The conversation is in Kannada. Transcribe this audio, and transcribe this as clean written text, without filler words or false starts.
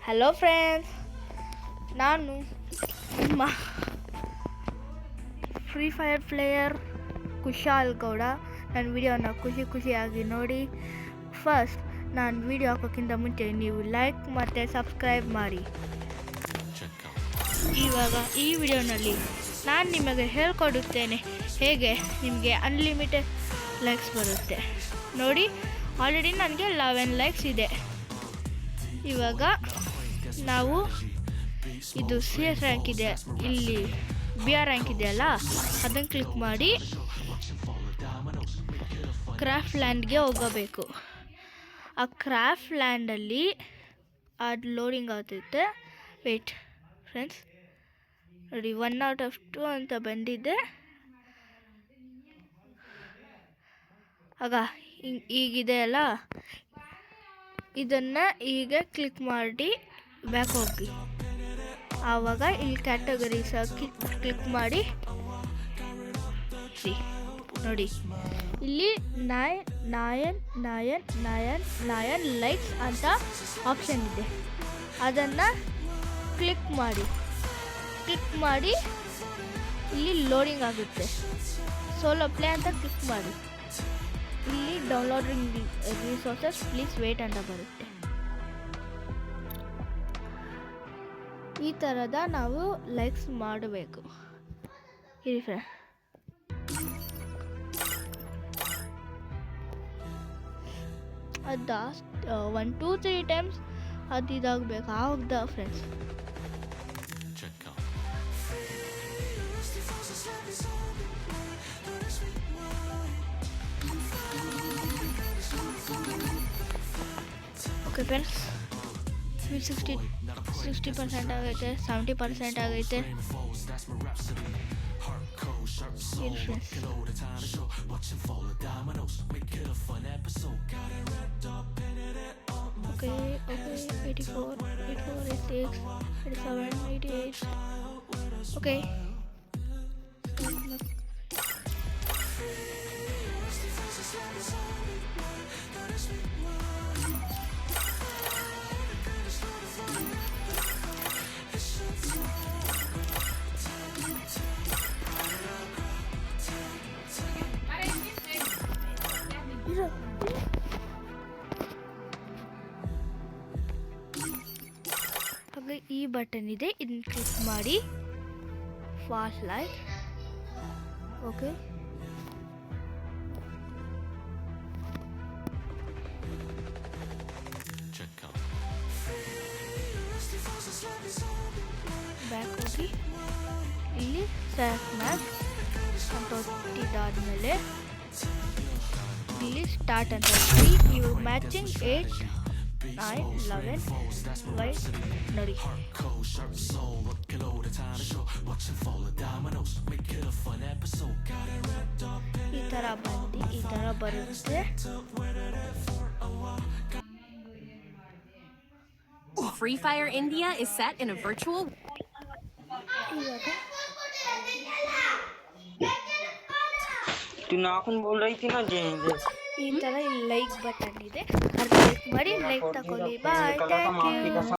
ಹಲೋ ಫ್ರೆಂಡ್ಸ್, ನಾನು ನಿಮ್ಮ free fire player Kushal Gowda. ನನ್ನ ವಿಡಿಯೋನ ಖುಷಿಯಾಗಿ ನೋಡಿ. ಫಸ್ಟ್ ನಾನು ವಿಡಿಯೋ ಹಾಕೋಕ್ಕಿಂತ ಮುಂಚೆ ನೀವು ಲೈಕ್ ಮತ್ತು ಸಬ್ಸ್ಕ್ರೈಬ್ ಮಾಡಿ. ಇವಾಗ ಈ ವಿಡಿಯೋನಲ್ಲಿ ನಾನು ನಿಮಗೆ ಹೇಳ್ಕೊಡುತ್ತೇನೆ ಹೇಗೆ ನಿಮಗೆ ಅನ್ಲಿಮಿಟೆಡ್ ಲೈಕ್ಸ್ ಬರುತ್ತೆ. ನೋಡಿ, ಆಲ್ರೆಡಿ ನನಗೆ 11 ಲೈಕ್ಸ್ ಇದೆ. ಇವಾಗ ನಾವು ಇದು CS ರ್ಯಾಂಕ್ ಇದೆ, ಇಲ್ಲಿ BR ರ್ಯಾಂಕ್ ಇದೆಯಲ್ಲ, ಅದನ್ನು ಕ್ಲಿಕ್ ಮಾಡಿ ಕ್ರಾಫ್ಟ್ ಲ್ಯಾಂಡ್ಗೆ ಹೋಗಬೇಕು. ಆ ಕ್ರಾಫ್ಟ್ ಲ್ಯಾಂಡಲ್ಲಿ ಅದು ಲೋಡಿಂಗ್ ಆಗ್ತೈತೆ. ವೇಟ್ ಫ್ರೆಂಡ್ಸ್, ನೋಡಿ 1/2 ಅಂತ ಬಂದಿದೆ. ಆಗ ಈಗಿದೆ ಅಲ್ಲ, ಇದನ್ನು ಈಗ ಕ್ಲಿಕ್ ಮಾಡಿ ಬ್ಯಾಕ್ ಹೋಗಿ. ಆವಾಗ ಇಲ್ಲಿ ಕ್ಯಾಟಗರೀಸ್ ಕ್ಲಿಕ್ ಮಾಡಿ ನೋಡಿ, ಇಲ್ಲಿ 9 ಲೈಕ್ಸ್ ಅಂತ ಆಪ್ಷನ್ ಇದೆ. ಅದನ್ನು ಕ್ಲಿಕ್ ಮಾಡಿ ಇಲ್ಲಿ ಲೋಡಿಂಗ್ ಆಗುತ್ತೆ. ಸೋಲೋ ಪ್ಲೇ ಅಂತ ಕ್ಲಿಕ್ ಮಾಡಿ, ಇಲ್ಲಿ ಡೌನ್ಲೋಡಿಂಗ್ ರಿಸೋರ್ಸಸ್ ಪ್ಲೀಸ್ ವೇಟ್ ಅಂತ ಬರುತ್ತೆ. ಈ ಥರದ ನಾವು ಲೈಕ್ಸ್ ಮಾಡಬೇಕು. ಇರಿ ಫ್ರೆಂಡ್, ಅದು 1 2 3 ಟೈಮ್ಸ್ ಅದು ಇದಾಗಬೇಕು. ಆವಾಗ ಫ್ರೆಂಡ್ಸ್ ಓಕೆ ಫ್ರೆಂಡ್ಸ್, 60% ಆಗೈತೆ, 70% ಆಗೈತೆ. ಓಕೆ 84, 86, 87, 88. ಓಕೆ, ಹಾಗೆ ಈ ಬಟನ್ ಇದೆ, ಇದನ್ನ ಕ್ಲಿಕ್ ಮಾಡಿ ಫಾಸ್ಟ್ ಲೈಕ್. ಓಕೆ, ಬ್ಯಾಕ್ ಹೋಗಿ ಇಲ್ಲಿ ಸ್ಯಾಕ್ ಮ್ಯಾಚ್ ಅಂತ ಒತ್ತಿದ್ದಾದ್ಮೇಲೆ ಇಲ್ಲಿ ಸ್ಟಾರ್ಟ್ ಅಂತ ಹೋಗಿ ಇವು ಮ್ಯಾಚಿಂಗ್ 8 9 11 ವೈಟ್ ನೋಡಿ. ಈ ಥರ ಬರುತ್ತೆ. Free Fire India is set in a virtual. तू नाखून बोल रही थी ना जेंगे. ಈ ಥರ ಲೈಕ್ ಬಟನ್ ಇದೆ, ಅದು ಕ್ಲಿಕ್ ಮಾಡಿ ಲೈಕ್ ತಗೊಳ್ಳಿ. ಬಾಯ್, ಥ್ಯಾಂಕ್ ಯು.